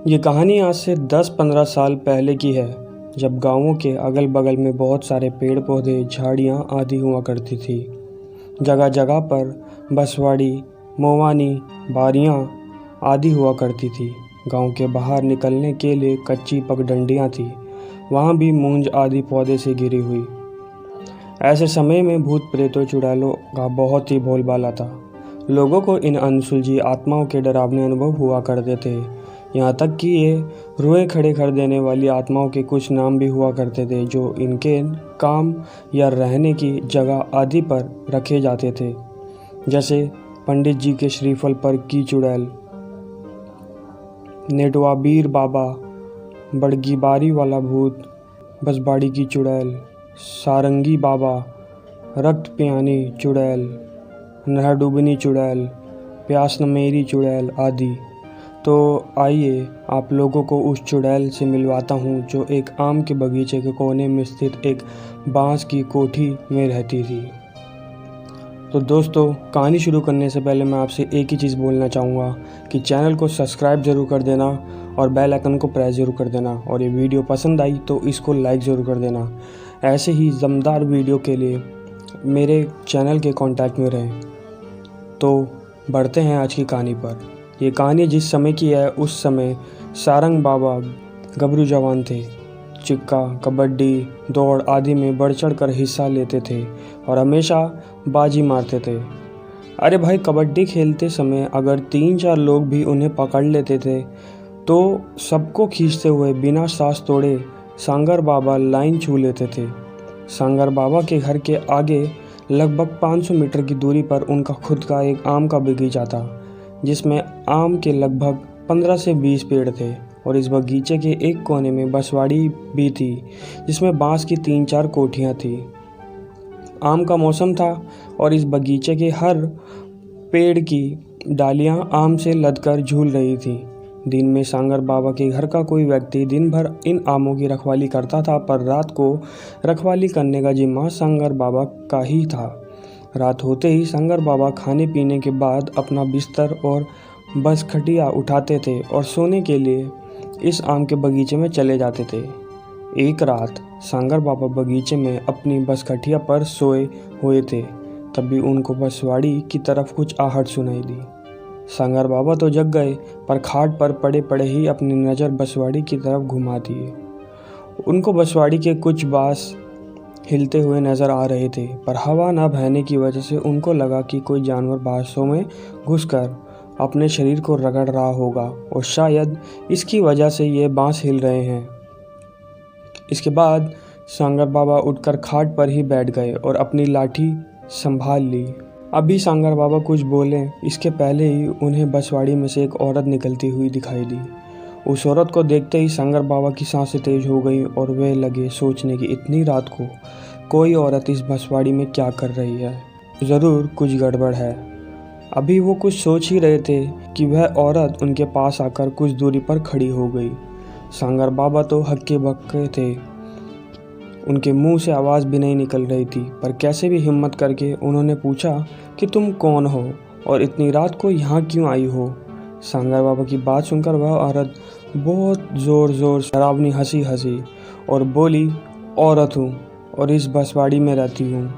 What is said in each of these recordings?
ये कहानी आज से 10-15 साल पहले की है, जब गाँवों के अगल बगल में बहुत सारे पेड़ पौधे, झाड़ियाँ आदि हुआ करती थी। जगह जगह पर बसवाड़ी, मोवानी, बारियाँ आदि हुआ करती थी। गांव के बाहर निकलने के लिए कच्ची पगडंडियाँ थी, वहाँ भी मूंज आदि पौधे से घिरी हुई। ऐसे समय में भूत प्रेतों चुड़ैलों का बहुत ही बोलबाला था। लोगों को इन अनसुलझी आत्माओं के डरावने अनुभव हुआ करते थे। यहाँ तक कि ये रोए खड़े कर देने वाली आत्माओं के कुछ नाम भी हुआ करते थे, जो इनके काम या रहने की जगह आदि पर रखे जाते थे। जैसे पंडित जी के श्रीफल पर की चुड़ैल, नेटवा बीर बाबा, बड़गी बारी वाला भूत, बसबाड़ी की चुड़ैल, सारंगी बाबा, रक्त पियानी चुड़ैल, नहर डूबनी चुड़ैल, प्यास न मेरी चुड़ैल आदि। तो आइए आप लोगों को उस चुड़ैल से मिलवाता हूँ जो एक आम के बगीचे के कोने में स्थित एक बांस की कोठी में रहती थी। तो दोस्तों, कहानी शुरू करने से पहले मैं आपसे एक ही चीज़ बोलना चाहूँगा कि चैनल को सब्सक्राइब ज़रूर कर देना और बेल आइकन को प्रेस ज़रूर कर देना, और ये वीडियो पसंद आई तो इसको लाइक ज़रूर कर देना। ऐसे ही दमदार वीडियो के लिए मेरे चैनल के कांटेक्ट में रहें। तो बढ़ते हैं आज की कहानी पर। ये कहानी जिस समय की है, उस समय सारंग बाबा गबरू जवान थे। चिक्का, कबड्डी, दौड़ आदि में बढ़ चढ़ कर हिस्सा लेते थे और हमेशा बाजी मारते थे। अरे भाई, कबड्डी खेलते समय अगर 3-4 लोग भी उन्हें पकड़ लेते थे तो सबको खींचते हुए बिना सांस तोड़े सांगर बाबा लाइन छू लेते थे। सांगर बाबा के घर के आगे लगभग 500 मीटर की दूरी पर उनका खुद का एक आम का बगीचा था, जिसमें आम के लगभग 15 से 20 पेड़ थे। और इस बगीचे के एक कोने में बसवाड़ी भी थी, जिसमें बांस की 3-4 कोठियाँ थी। आम का मौसम था और इस बगीचे के हर पेड़ की डालियाँ आम से लदकर झूल रही थी। दिन में सांगर बाबा के घर का कोई व्यक्ति दिन भर इन आमों की रखवाली करता था, पर रात को रखवाली करने का जिम्मा सांगर बाबा का ही था। रात होते ही सांगर बाबा खाने पीने के बाद अपना बिस्तर और बस खटिया उठाते थे और सोने के लिए इस आम के बगीचे में चले जाते थे। एक रात सांगर बाबा बगीचे में अपनी बस खटिया पर सोए हुए थे, तभी उनको बसवाड़ी की तरफ कुछ आहट सुनाई दी। सांगर बाबा तो जग गए, पर खाट पर पड़े पड़े ही अपनी नज़र बसवाड़ी की तरफ घुमा दिए। उनको बसवाड़ी के कुछ बांस हिलते हुए नज़र आ रहे थे, पर हवा न बहने की वजह से उनको लगा कि कोई जानवर बांसों में घुसकर अपने शरीर को रगड़ रहा होगा और शायद इसकी वजह से ये बांस हिल रहे हैं। इसके बाद सांगर बाबा उठकर खाट पर ही बैठ गए और अपनी लाठी संभाल ली। अभी सांगर बाबा कुछ बोले इसके पहले ही उन्हें बसवाड़ी में से एक औरत निकलती हुई दिखाई दी। उस औरत को देखते ही सांगर बाबा की सांसें तेज हो गई और वे लगे सोचने की इतनी रात को कोई औरत इस बसवाड़ी में क्या कर रही है, ज़रूर कुछ गड़बड़ है। अभी वो कुछ सोच ही रहे थे कि वह औरत उनके पास आकर कुछ दूरी पर खड़ी हो गई। सांगर बाबा तो हक्के बक्के थे, उनके मुंह से आवाज़ भी नहीं निकल रही थी, पर कैसे भी हिम्मत करके उन्होंने पूछा कि तुम कौन हो और इतनी रात को यहाँ क्यों आई हो। सांगर बाबा की बात सुनकर वह औरत बहुत ज़ोर ज़ोर से डरावनी हंसी हंसी और बोली, औरत हूँ और इस बसवाड़ी में रहती हूँ।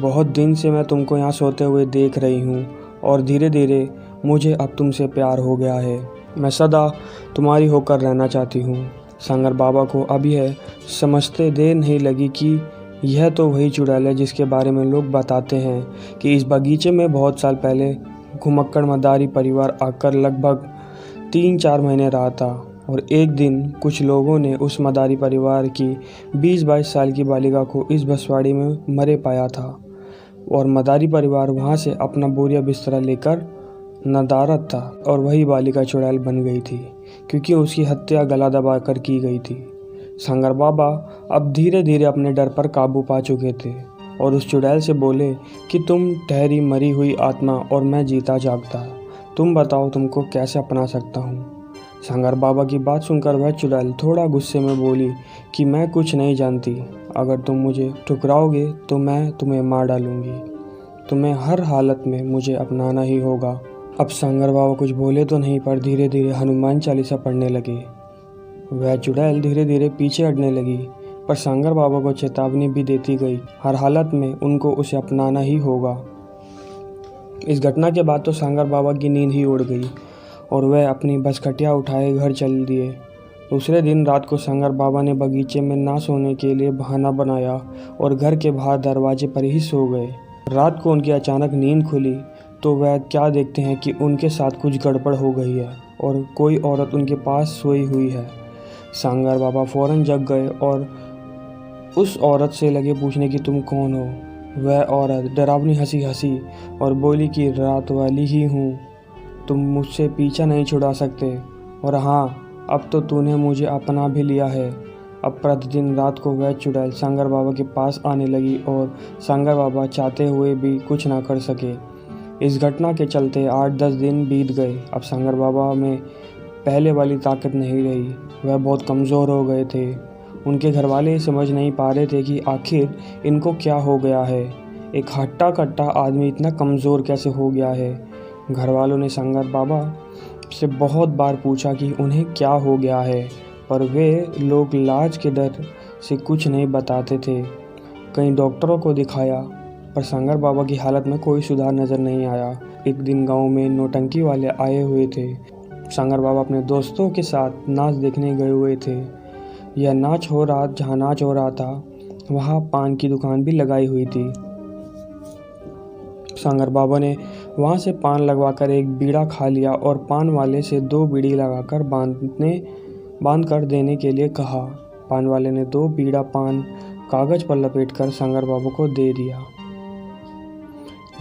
बहुत दिन से मैं तुमको यहाँ सोते हुए देख रही हूँ और धीरे धीरे मुझे अब तुमसे प्यार हो गया है। मैं सदा तुम्हारी होकर रहना चाहती हूँ। सांगर बाबा को अब यह समझते देर नहीं लगी कि यह तो वही चुड़ैल है जिसके बारे में लोग बताते हैं कि इस बगीचे में बहुत साल पहले घुमक्कड़ मदारी परिवार आकर लगभग 3-4 महीने रहा था। और एक दिन कुछ लोगों ने उस मदारी परिवार की 20-22 साल की बालिका को इस बसवाड़ी में मरे पाया था और मदारी परिवार वहां से अपना बोरिया बिस्तरा लेकर नदारद था और वही बालिका चुड़ैल बन गई थी, क्योंकि उसकी हत्या गला दबाकर की गई थी। सांगर बाबा अब धीरे धीरे अपने डर पर काबू पा चुके थे और उस चुड़ैल से बोले कि तुम ठहरी मरी हुई आत्मा और मैं जीता जागता, तुम बताओ तुमको कैसे अपना सकता हूँ। सांगर बाबा की बात सुनकर वह चुड़ैल थोड़ा गुस्से में बोली कि मैं कुछ नहीं जानती, अगर तुम मुझे ठुकराओगे तो मैं तुम्हें मार डालूंगी। तुम्हें हर हालत में मुझे अपनाना ही होगा अब सांगर बाबा कुछ बोले तो नहीं, पर धीरे धीरे हनुमान चालीसा पढ़ने लगे। वह चुड़ैल धीरे धीरे पीछे हटने लगी, पर सांगर बाबा को चेतावनी भी देती गई, हर हालत में उनको उसे अपनाना ही होगा। इस घटना के बाद तो सांगर बाबा की नींद ही उड़ गई और वह अपनी बसकटिया उठाए घर चल दिए। दूसरे दिन रात को सांगर बाबा ने बगीचे में ना सोने के लिए बहाना बनाया और घर के बाहर दरवाजे पर ही सो गए। रात को उनकी अचानक नींद खुली तो वह क्या देखते हैं कि उनके साथ कुछ गड़बड़ हो गई है और कोई औरत उनके पास सोई हुई है। सांगर बाबा फौरन जग गए और उस औरत से लगे पूछने कि तुम कौन हो। वह औरत डरावनी हंसी हंसी और बोली कि रात वाली ही हूँ, तुम मुझसे पीछा नहीं छुड़ा सकते, और हाँ, अब तो तूने मुझे अपना भी लिया है। अब प्रतिदिन रात को वह चुड़ैल सांगर बाबा के पास आने लगी और सांगर बाबा चाहते हुए भी कुछ ना कर सके। इस घटना के चलते 8-10 दिन बीत गए। अब सांगर बाबा में पहले वाली ताकत नहीं रही, वह बहुत कमज़ोर हो गए थे। उनके घरवाले समझ नहीं पा रहे थे कि आखिर इनको क्या हो गया है। एक हट्टा कट्टा आदमी इतना कमज़ोर कैसे हो गया है। घरवालों ने सांगर बाबा से बहुत बार पूछा कि उन्हें क्या हो गया है, पर वे लोग लाज के डर से कुछ नहीं बताते थे। कई डॉक्टरों को दिखाया, पर सांगर बाबा की हालत में कोई सुधार नज़र नहीं आया। एक दिन गांव में नौटंकी वाले आए हुए थे। सांगर बाबा अपने दोस्तों के साथ नाच देखने गए हुए थे। जहाँ नाच हो रहा था वहाँ पान की दुकान भी लगाई हुई थी। सांगर बाबा ने वहाँ से पान लगवाकर एक बीड़ा खा लिया और पान वाले से 2 बीड़ी लगाकर बांध कर देने के लिए कहा। पान वाले ने 2 बीड़ा पान कागज पर लपेटकर सांगर बाबा को दे दिया।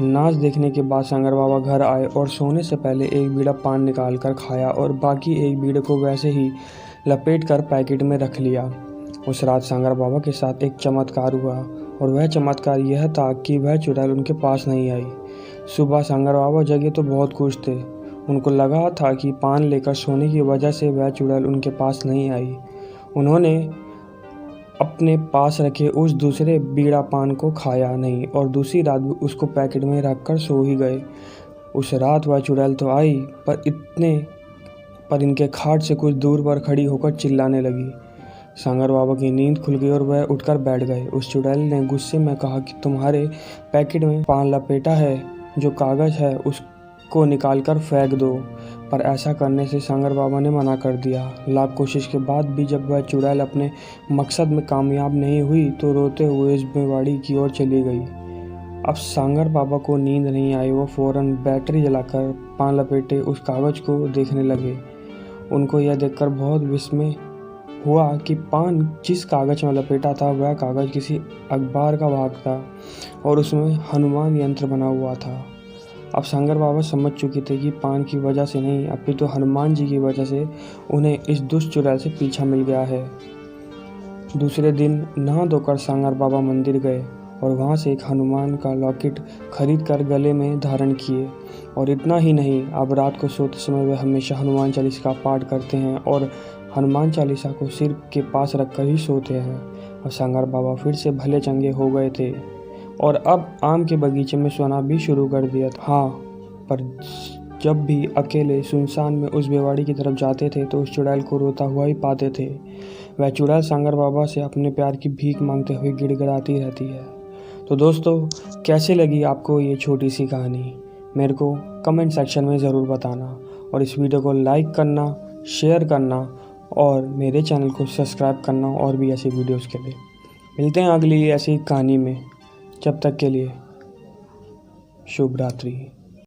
नाच देखने के बाद सांगर बाबा घर आए और सोने से पहले एक बीड़ा पान निकाल कर खाया और बाकी एक बीड़े को वैसे ही लपेट कर पैकेट में रख लिया। उस रात सांगर बाबा के साथ एक चमत्कार हुआ और वह चमत्कार यह था कि वह चुड़ैल उनके पास नहीं आई। सुबह सांगर बाबा जगे तो बहुत खुश थे। उनको लगा था कि पान लेकर सोने की वजह से वह चुड़ैल उनके पास नहीं आई। उन्होंने अपने पास रखे उस दूसरे बीड़ा पान को खाया नहीं और दूसरी रात भी उसको पैकेट में रख कर सो ही गए। उस रात वह चुड़ैल तो आई, पर इनके खाट से कुछ दूर पर खड़ी होकर चिल्लाने लगी। सांगर बाबा की नींद खुल गई और वह उठकर बैठ गए। उस चुड़ैल ने गुस्से में कहा कि तुम्हारे पैकेट में पान लपेटा है, जो कागज़ है उसको निकाल कर फेंक दो। पर ऐसा करने से सांगर बाबा ने मना कर दिया। लाख कोशिश के बाद भी जब वह चुड़ैल अपने मकसद में कामयाब नहीं हुई तो रोते हुए इस बेवाड़ी की ओर चली गई। अब सांगर बाबा को नींद नहीं आई। वो फ़ौरन बैटरी जलाकर पान लपेटे उस कागज़ को देखने लगे। उनको यह देखकर बहुत विस्मय हुआ कि पान जिस कागज़ में लपेटा था वह कागज़ किसी अखबार का भाग था और उसमें हनुमान यंत्र बना हुआ था। अब सांगर बाबा समझ चुके थे कि पान की वजह से नहीं, अपितु हनुमान जी की वजह से उन्हें इस दुष्ट चुड़ैल से पीछा मिल गया है। दूसरे दिन नहा धोकर सांगर बाबा मंदिर गए और वहाँ से एक हनुमान का लॉकेट खरीद कर गले में धारण किए। और इतना ही नहीं, अब रात को सोते समय वे हमेशा हनुमान चालीसा का पाठ करते हैं और हनुमान चालीसा को सिर के पास रखकर ही सोते हैं। और सांगर बाबा फिर से भले चंगे हो गए थे और अब आम के बगीचे में सोना भी शुरू कर दिया था। हाँ, पर जब भी अकेले सुनसान में उस बेवाड़ी की तरफ जाते थे तो उस चुड़ैल को रोता हुआ ही पाते थे। वह चुड़ैल सांगर बाबा से अपने प्यार की भीख मांगते हुए गिड़गिड़ाती रहती है। तो दोस्तों, कैसे लगी आपको ये छोटी सी कहानी, मेरे को कमेंट सेक्शन में ज़रूर बताना और इस वीडियो को लाइक करना, शेयर करना और मेरे चैनल को सब्सक्राइब करना और भी ऐसी वीडियोस के लिए। मिलते हैं अगली ऐसी कहानी में। जब तक के लिए शुभ रात्रि।